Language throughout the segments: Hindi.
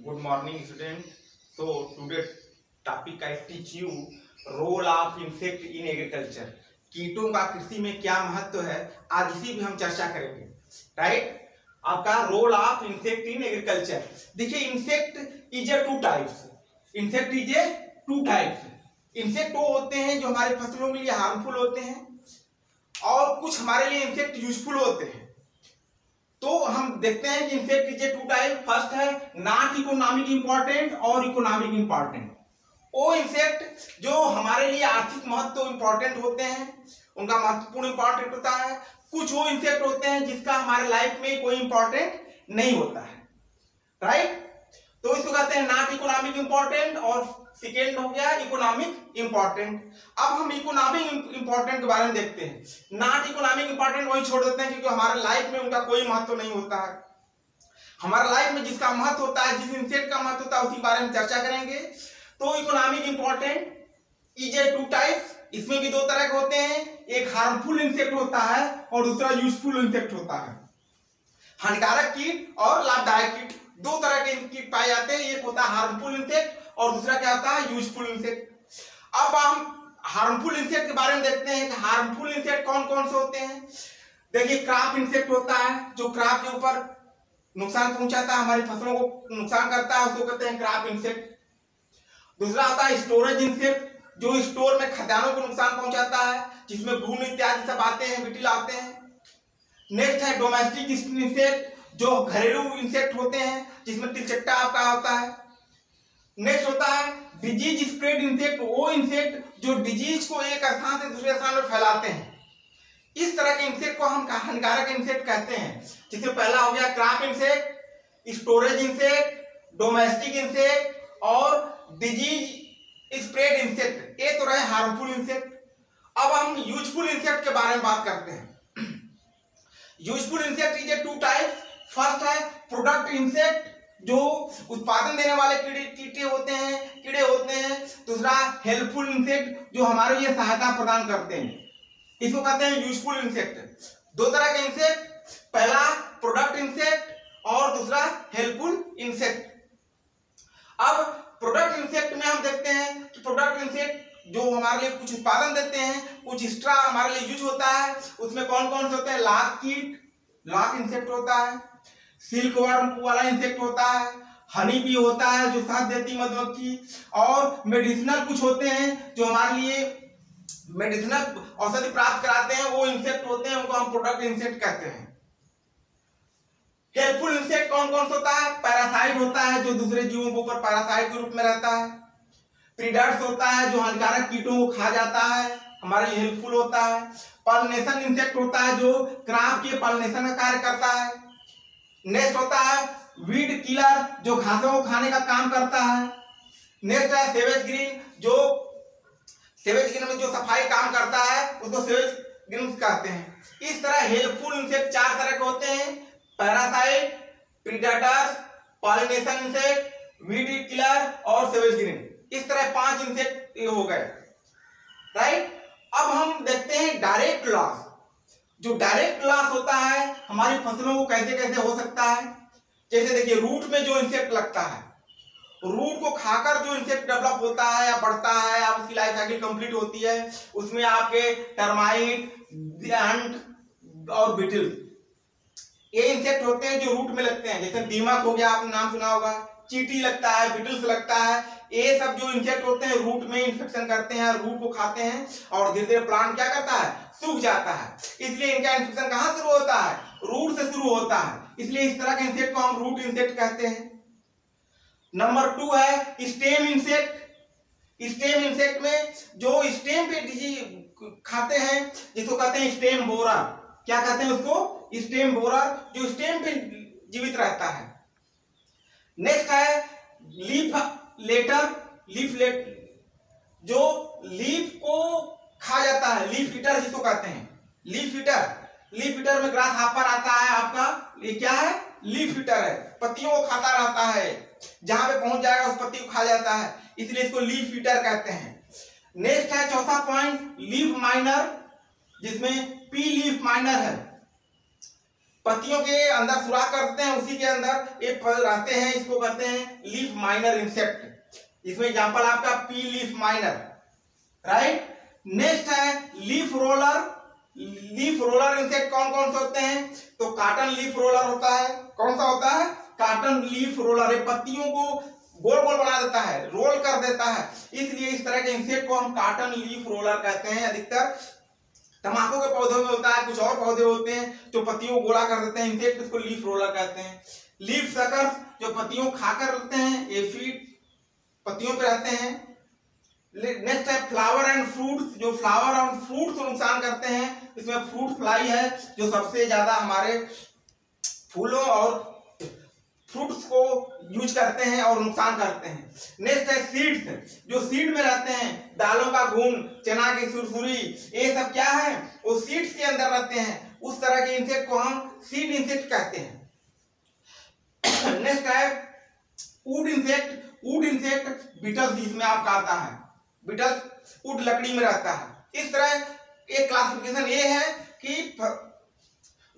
Good morning, student. So today topic I teach you role of insect in agriculture. कीटों का कृषि में क्या महत्व है, आज इसी भी हम चर्चा करेंगे. राइट, आपका role of insect in agriculture. देखिए, insect is a two types. Insect is a two types. Insect वो होते हैं जो हमारे फसलों के लिए हार्मफुल होते हैं और कुछ हमारे लिए इंसेक्ट यूजफुल होते हैं. तो हम देखते हैं कि insect is a two type. First है नॉट इकोनॉमिक इंपॉर्टेंट और इकोनॉमिक इंपॉर्टेंट. वो इंसेक्ट जो हमारे लिए आर्थिक महत्व इंपॉर्टेंट होते हैं, उनका महत्वपूर्ण इंपॉर्टेंट होता है. कुछ वो इंसेक्ट होते हैं जिसका हमारे लाइफ में कोई इंपॉर्टेंट नहीं होता है. राइट, तो इसको कहते हैं नॉट इकोनॉमिक इंपॉर्टेंट और सेकेंड हो गया इकोनॉमिक इंपॉर्टेंट. अब हम इकोनॉमिक इंपॉर्टेंट के बारे में देखते हैं. नॉट इकोनॉमिक इंपॉर्टेंट वही छोड़ देते हैं क्योंकि हमारे लाइफ में उनका कोई महत्व नहीं होता है. हमारे लाइफ में जिसका महत्व होता है, जिस इंसेक्ट का महत्व होता है, उसी बारे में चर्चा करेंगे. तो economic important is a two types. इसमें भी दो तरह के होते हैं. एक हार्मफुल इंसेक्ट होता है और दूसरा यूजफुल इंसेक्ट होता है. हानिकारक कीट और लाभदायक कीट, दो तरह के कीट पाए जाते हैं. एक होता है हार्मफुल इंसेक्ट और दूसरा क्या होता है, यूजफुल इंसेक्ट. अब हम हार्मफुल इंसेक्ट के बारे में देखते हैं कि हार्मफुल इंसेक्ट कौन कौन से होते हैं. देखिए, क्रॉप इंसेक्ट होता है जो क्रॉप के ऊपर नुकसान पहुंचाता है, हमारी फसलों को नुकसान करता है, उसको कहते हैं क्रॉप इंसेक्ट. दूसरा होता है स्टोरेज इंसेक्ट जो स्टोर में खदानों को नुकसान पहुंचाता है, जिसमें घून इत्यादि सब आते हैं, बिटिल आते हैं. नेक्स्ट है डोमेस्टिक इंसेक्ट जो घरेलू इंसेक्ट होते हैं, जिसमें तिलचट्टा आपका होता है. नेक्स्ट होता है डिजीज स्प्रेड इंसेक्ट, वो इंसेक्ट जो डिजीज को एक स्थान से दूसरे स्थान में फैलाते हैं. इस तरह के इंसेक्ट को हम हानिकारक इंसेक्ट कहते हैं. जिसमें पहला हो गया crop insect, storage insect, domestic insect और डिजीज स्प्रेड इंसेक्ट. ये तो रहे हार्मफुल इंसेक्ट. अब हम यूजफुल इंसेक्ट के बारे में बात करते हैं. Useful insect is a two types. First है प्रोडक्ट इंसेक्ट जो उत्पादन देने वाले कीड़े होते हैं. दूसरा हेल्पफुल इंसेक्ट जो हमारे लिए सहायता प्रदान करते हैं, इसको कहते हैं यूजफुल इंसेक्ट. दो तरह के इंसेक्ट, पहला प्रोडक्ट इंसेक्ट और दूसरा हेल्पफुल इंसेक्ट. अब प्रोडक्ट इंसेक्ट में हम देखते हैं कि प्रोडक्ट इंसेक्ट जो हमारे लिए कुछ उत्पादन देते हैं, कुछ एक्स्ट्रा हमारे लिए यूज होता है. उसमें कौन कौन से होते हैं, लाख कीट, लाख इंसेक्ट होता है, सिल्क वर्म वाला इंसेक्ट होता है, हनी बी होता है जो शहद देती मधुमक्खी, और मेडिसिनल कुछ होते हैं जो हमारे लिए मेडिसिनल औषधि प्राप्त कराते हैं, वो इंसेक्ट होते हैं, उनको हम प्रोडक्ट इंसेक्ट कहते हैं. हेल्पफुल इंसेक्ट कौन कौन सा होता है, पैरासाइट होता है जो दूसरे जीवों के ऊपर पैरासाइट के रूप में रहता है. प्रीडेटर्स होता है जो हानिकारक कीटों को खा जाता है, हमारे लिए हेल्पफुल होता है. पॉलिनेशन इंसेक्ट होता है जो क्रॉप के पॉलिनेशन का कार्य करता है. नेक्स्ट होता है वीड किलर जो घासों को खाने का काम करता है. नेक्स्ट है सेवेज ग्रीन जो सेवेज ग्रीन में जो सफाई काम करता है उसको सेवेज ग्रीन कहते हैं. इस तरह हेल्पफुल इंसेक्ट चार तरह के होते हैं, parasite, predators, pollination insect, weed killer और सेवेज ग्रीन. इस तरह पांच इंसेक्ट हो गए. राइट, अब हम देखते हैं डायरेक्ट लॉस. जो डायरेक्ट लॉस होता है हमारी फसलों को कैसे कैसे हो सकता है. जैसे देखिए, रूट में जो इंसेक्ट लगता है, रूट को खाकर जो इंसेक्ट डेवलप होता है या बढ़ता है, आप उसकी लाइफ साइकिल कंप्लीट होती है, उसमें आपके टर्माइट, एंट और बिटिल, ये इंसेक्ट होते हैं जो रूट में लगते हैं. जैसे दीमक हो गया, आपने नाम सुना होगा, चींटी लगता है, बिटल्स लगता है. ये सब जो इंसेक्ट होते हैं रूट में इन्फेक्शन करते हैं, रूट को खाते हैं और धीरे धीरे प्लांट क्या करता है, सूख जाता है. इसलिए इनका इन्फेक्शन कहां शुरू होता है, रूट से शुरू होता है. इसलिए इस तरह के इंसेक्ट को हम रूट इंसेक्ट कहते हैं. नंबर 2 है स्टेम इंसेक्ट. स्टेम इंसेक्ट में जो स्टेम पे डिजीज खाते हैं, जिसको कहते हैं स्टेम बोरर. क्या कहते हैं उसको, स्टेम बोरर, जो स्टेम पे जीवित रहता है. नेक्स्ट है लीफ लेटर, जो लीफ को खा जाता है, लीफ ईटर जिसको कहते हैं. लीफ ईटर में ग्रास हापर आता है आपका, ये क्या है, लीफ ईटर है. पत्तियों को खाता रहता है, जहां पे पहुंच जाएगा उस पत्ती को खा जाता है, इसलिए इसको लीफ ईटर कहते हैं. नेक्स्ट है चौथा पॉइंट लीफ माइनर, जिसमें पी लीफ माइनर है. पत्तियों के अंदर सुराख करते हैं, उसी के अंदर एक रहते हैं, इसको कहते हैं लीफ माइनर इंसेक्ट। इसमें एग्जांपल आपका pea leaf miner, right. Next है leaf roller. Leaf roller insect कौन कौन से होते हैं? तो कॉटन लीफ रोलर होता है। कौन सा होता है? Cotton leaf roller. ये पत्तियों को गोल गोल बना देता है, रोल कर देता है, इसलिए इस तरह के इंसेक्ट को हम कॉटन लीफ रोलर कहते हैं। अधिकतर तंबाकू के पौधों में होता है, कुछ और पौधे होते हैं जो पत्तियों को गोला कर देते हैं, इंसेक्ट उसको लीफ रोलर कहते हैं। लीफ सकर्स जो पत्तियों को खाकर रहते हैं, ये फीड पत्तियों पे रहते हैं। नेक्स्ट है फ्लावर एंड फ्रूट्स, जो फ्लावर और फ्रूट्स को नुकसान करते हैं। इसमें फ्रूट फ्लाई है जो सबसे ज्यादा हमारे फूलों और फ्रूट्स को यूज करते हैं और नुकसान करते हैं। नेक्स्ट है सीड्स, जो सीड में रहते हैं, दालों का घुन, चना की सुरसुरी, ये सब क्या है? वो सीड्स के अंदर रहते हैं। उस तरह के इंसेक्ट को हम सीड इंसेक्ट कहते हैं। नेक्स्ट है wood insect. Wood insect beetles जिसमें आपका आता है, बीटल्स वुड लकड़ी में रहता है। इस तरह एक क्लासिफिकेशन ये है कि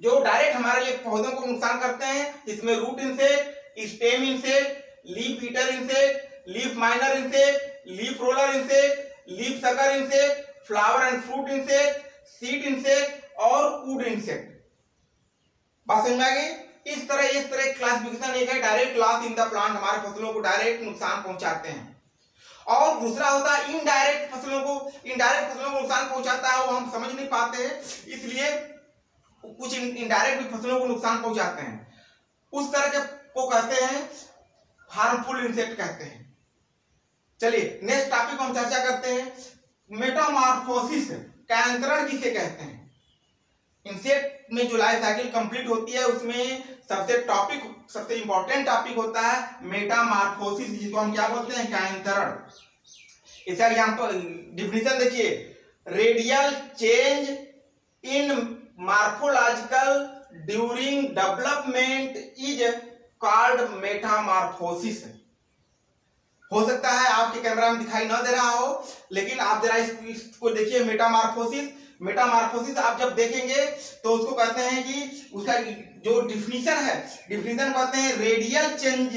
जो डायरेक्ट हमारे लिए पौधों को नुकसान करते हैं, इसमें root insect, stem insect, leaf eater insect, leaf miner insect, leaf roller insect, leaf sucker insect, flower and fruit insect, seed insect और वुड इंसेक्ट। बात समझ में आ गई? इस तरह क्लासिफिकेशन एक है direct loss in the plant, हमारे फसलों को डायरेक्ट नुकसान पहुंचाते हैं। और दूसरा होता है इनडायरेक्ट फसलों को। इनडायरेक्ट फसलों को नुकसान पहुंचाता है, वो हम समझ नहीं पाते हैं, इसलिए कुछ इनडायरेक्ट भी फसलों को नुकसान पहुंचाते हैं। उस तरह के को कहते हैं हार्मफुल इंसेक्ट कहते हैं। चलिए नेक्स्ट टॉपिक हम चर्चा करते हैं, मेटामॉर्फोसिस, कायांतरण किसे कहते हैं। इंसेक्ट में जो लाइफ साइकिल कंप्लीट होती है, उसमें सबसे इंपॉर्टेंट टॉपिक होता है मेटामॉर्फोसिस, जिसको हम क्या बोलते हैं? कायांतरण। इसका एग्जांपल डिफिनेशन देखिए, radial change in morphological during development is called metamorphosis। हो सकता है आपके कैमरा में दिखाई ना दे रहा हो, लेकिन आप जरा इसको देखिए, मेटामॉर्फोसिस। मेटामॉर्फोसिस आप जब देखेंगे तो उसको कहते हैं कि उसका जो डिफिनीशन है, डिफिनीशन कहते हैं radial change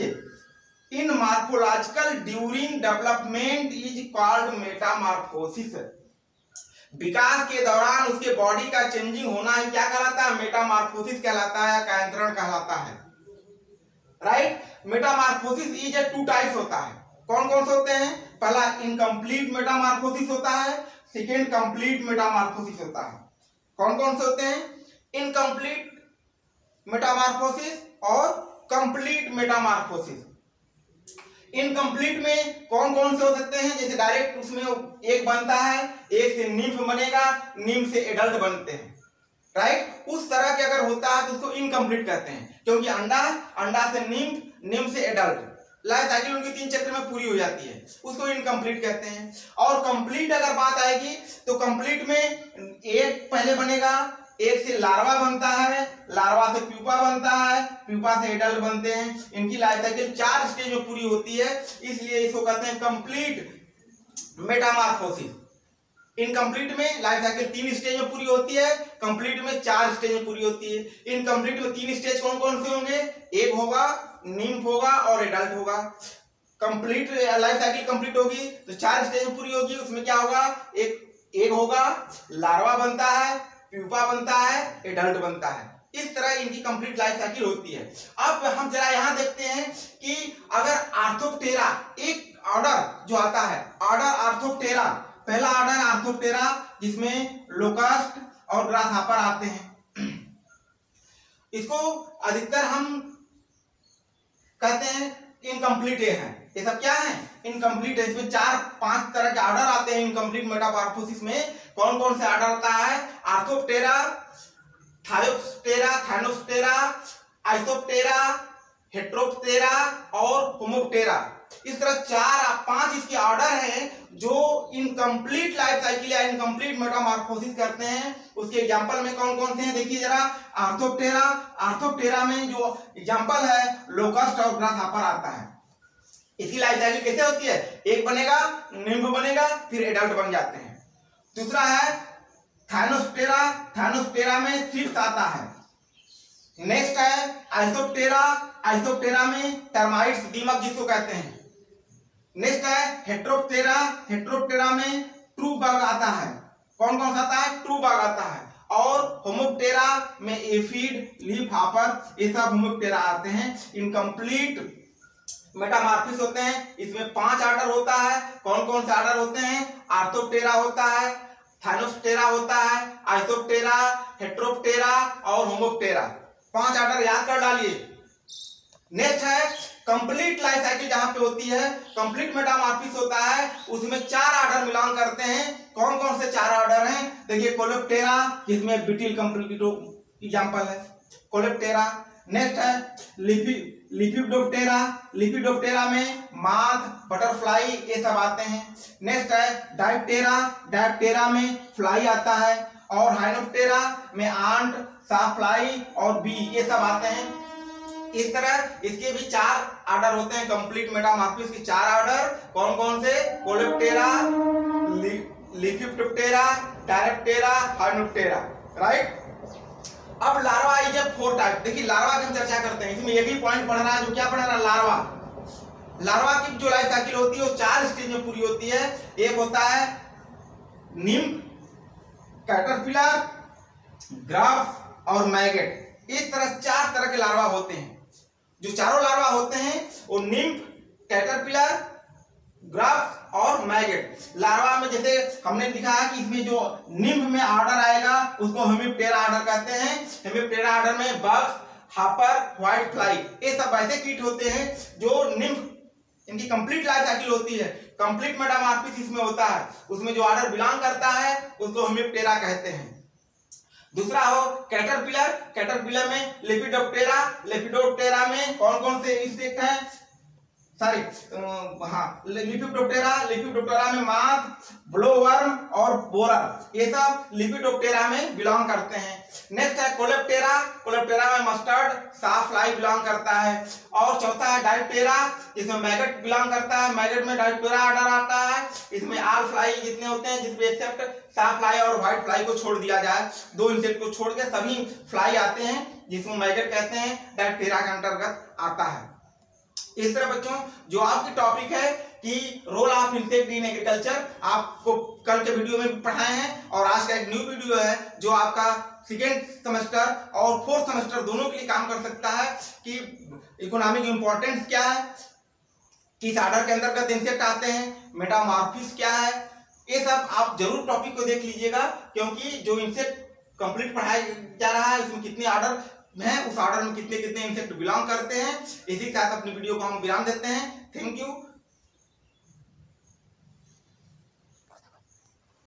in morphological during development is called metamorphosis. विकास के दौरान उसके बॉडी का चेंजिंग होना ही क्या कहलाता है? मेटामॉर्फोसिस कहलाता है, कायांतरण कहलाता है, right. Metamorphosis is a 2 types होता है। कौन कौन से होते हैं? पहला इनकम्प्लीट मेटामॉर्फोसिस होता है, सेकेंड कंप्लीट मेटामॉर्फोसिस होता है। कौन कौन से होते हैं? इनकम्प्लीट मेटामॉर्फोसिस और कंप्लीट मेटामॉर्फोसिस। इनकम्प्लीट में कौन कौन से हो सकते हैं? जैसे डायरेक्ट उसमें एक बनता है, एक से निम्फ बनेगा, निम्फ से एडल्ट बनते हैं, राइट। उस तरह के अगर होता है तो उसको इनकम्प्लीट कहते हैं, क्योंकि अंडा से निम्फ, निम्फ से एडल्ट, लाइफ साइकिल उनकी 3 चक्र में पूरी हो जाती है, उसको इनकम्प्लीट कहते हैं। और कंप्लीट अगर बात आएगी तो कंप्लीट में एक पहले बनेगा, एक से लार्वा बनता है, लार्वा से प्यूपा बनता है, प्यूपा से एडल्ट बनते हैं। इनकी लाइफ साइकिल 4 स्टेज में पूरी होती है, इसलिए इसको कहते हैं कंप्लीट मेटामॉर्फोसिस। इनकम्प्लीट में लाइफ साइकिल 3 स्टेज में पूरी होती है, कंप्लीट में 4 स्टेज में पूरी होती है। इनकम्प्लीट में 3 स्टेज कौन कौन से होंगे? एक होगा, निम्फ होगा और एडल्ट होगा। कंप्लीट लाइफ साइकिल कंप्लीट होगी तो 4 स्टेज में पूरी होगी। उसमें क्या होगा? एक होगा, लार्वा बनता है, प्यूपा बनता है, एडल्ट बनता है। इस तरह इनकी कंप्लीट लाइफ साइकिल होती है। अब हम जरा यहां देखते हैं कि अगर आर्थोप्टेरा, एक ऑर्डर जो आता है, ऑर्डर आर्थोप्टेरा, पहला ऑर्डर आर्थोप्टेरा जिसमें लोकस्ट और ग्रासहॉपर आते हैं, इसको अधिकतर हम कहते हैं इनकम्प्लीट है। ये सब क्या है? इनकम्प्लीट है। इसमें 4-5 तरह के ऑर्डर आते हैं इनकम्प्लीट मेटामॉर्फोसिस में। कौन कौन से ऑर्डर आता है? आर्थोप्टेरा, थायोप्टेरा, थाइनोप्टेरा, आइसोप्टेरा, हेट्रोप्टेरा और होमोप्टेरा। इस तरह 4-5 इसके ऑर्डर हैं जो इनकम्प्लीट लाइफ साइकिल या इनकम्प्लीट मेटामॉर्फोसिस करते हैं। उसके एग्जांपल में कौन कौन से हैं देखिए जरा। आर्थोप्टेरा, आर्थोप्टेरा में जो एग्जांपल है लोकस्ट और ग्रासहॉपर आता है। इसकी लाइफ साइकिल कैसे होती है? एक बनेगा, निम्फ बनेगा, फिर एडल्ट बन जाते हैं। दूसरा है थाइनोप्टेरा, थाइनोप्टेरा में थ्रिप्स आता है, नेक्स्ट है आइसोप्टेरा, आइसोप्टेरा में टर्माइट्स दीमक जिसको कहते हैं। नेक्स्ट है हेट्रोप्टेरा, हेट्रोप्टेरा में ट्रू बग आता है। कौन कौन सा आता है? ट्रू बग आता है। और होमोप्टेरा में एफिड, लीफ हॉपर, ये सब होमोप्टेरा आते हैं। इनकम्प्लीट मेटामॉर्फिस होते हैं। इसमें 5 ऑर्डर होता है। कौन कौन से ऑर्डर होते हैं? आर्थोप्टेरा होता है, थाइनोप्टेरा होता है, आइसोप्टेरा, हेट्रोप्टेरा और होमोप्टेरा। 5 ऑर्डर याद कर डालिए। नेक्स्ट है कंप्लीट लाइफ साइकिल जहां पे होती है, कंप्लीट मेटामॉर्फिस होता है, उसमें 4 ऑर्डर बिलोंग करते हैं। कौन कौन से 4 ऑर्डर हैं? देखिए कोलेप्टेरा, जिसमें बिटिल कंप्लीट एग्जांपल है कोलेप्टेरा। नेक्स्ट है लिपिडोप्टेरा, लिपिडोप्टेरा में माथ, बटरफ्लाई ये सब आते हैं। नेक्स्ट है डायप्टेरा, डायप्टेरा में फ्लाई आता है। और हाइनोप्टेरा में आंट, साफ्लाई और बी ये सब आते हैं। इस तरह इसके भी 4 ऑर्डर होते हैं। कंप्लीट मेटामॉर्फिस के 4 ऑर्डर कौन कौन से? Coleoptera, lepidoptera, diptera, hymenoptera, right. अब लार्वा इज ए 4 टाइप। देखिए लार्वा की हम चर्चा करते हैं, इसमें एक ही पॉइंट पढ़ रहा है जो क्या पढ़ रहा है? लार्वा। लार्वा की जो लाइफ साइकिल होती है वो 4 स्टेज में पूरी होती है। एक होता है निम्फ, कैटरपिलर, ग्राफ और मैगेट। इस तरह 4 तरह के लार्वा होते हैं। जो चारों लार्वा होते हैं वो निम्फ, कैटरपिलर, ग्राफ और मैगेट। लार्वा में जैसे हमने लिखा है कि इसमें जो निम्फ में ऑर्डर आएगा उसको हेमिप्टेरा ऑर्डर कहते हैं। हेमिप्टेरा ऑर्डर में बग्स, हापर, व्हाइट फ्लाई ये सब ऐसे कीट होते हैं जो निम्फ, इनकी कंप्लीट लाइफ साइकिल होती है। कंप्लीट मेटामॉर्फिस इसमें होता है, उसमें जो ऑर्डर बिलोंग करता है उसको हेमिप्टेरा कहते हैं। दूसरा हो कैटरपिलर, कैटरपिलर में लेपिडोप्टेरा, लेपिडोप्टेरा में कौन कौन से इंसेक्ट हैं? सॉरी लिपिडोप्टेरा, लिपिडोप्टेरा में माथ, ब्लोवर्म और बोरर ये सब लिपिडोप्टेरा में बिलोंग करते हैं। नेक्स्ट है कोलेप्टेरा, कोलेप्टेरा में मस्टर्ड, साफ्लाई बिलोंग करता है। और चौथा है डायप्टेरा, इसमें मैगट बिलोंग करता है। मैगट में डायप्टेरा ऑर्डर आता है। इसमें ऑल फ्लाई जितने होते हैं, जिसमें एक्सेप्ट साफ्लाई और व्हाइट फ्लाई को छोड़ दिया जाए, 2 इंसेक्ट को छोड़ के सभी फ्लाई आते हैं, जिसको मैगट कहते हैं, डायप्टेरा के अंतर्गत आता है। इस तरह बच्चों जो आपकी टॉपिक है कि role of insect in agriculture, आपको कल के वीडियो में पढ़ाए हैं। और आज का एक न्यू वीडियो है जो आपका 2nd सेमेस्टर और 4th सेमेस्टर दोनों के लिए काम कर सकता है कि इकोनॉमिक इंपॉर्टेंस क्या है, किस ऑर्डर के अंतर्गत इंसेक्ट आते हैं, मेटामॉर्फिस क्या है, ये सब आप जरूर टॉपिक को देख लीजिएगा। क्योंकि जो इंसेक्ट कंप्लीट पढ़ाया जा रहा है इसमें कितने ऑर्डर हैं, उस ऑर्डर में कितने कितने इंसेक्ट बिलोंग करते हैं। इसी के साथ अपनी वीडियो को हम विराम देते हैं। Thank you.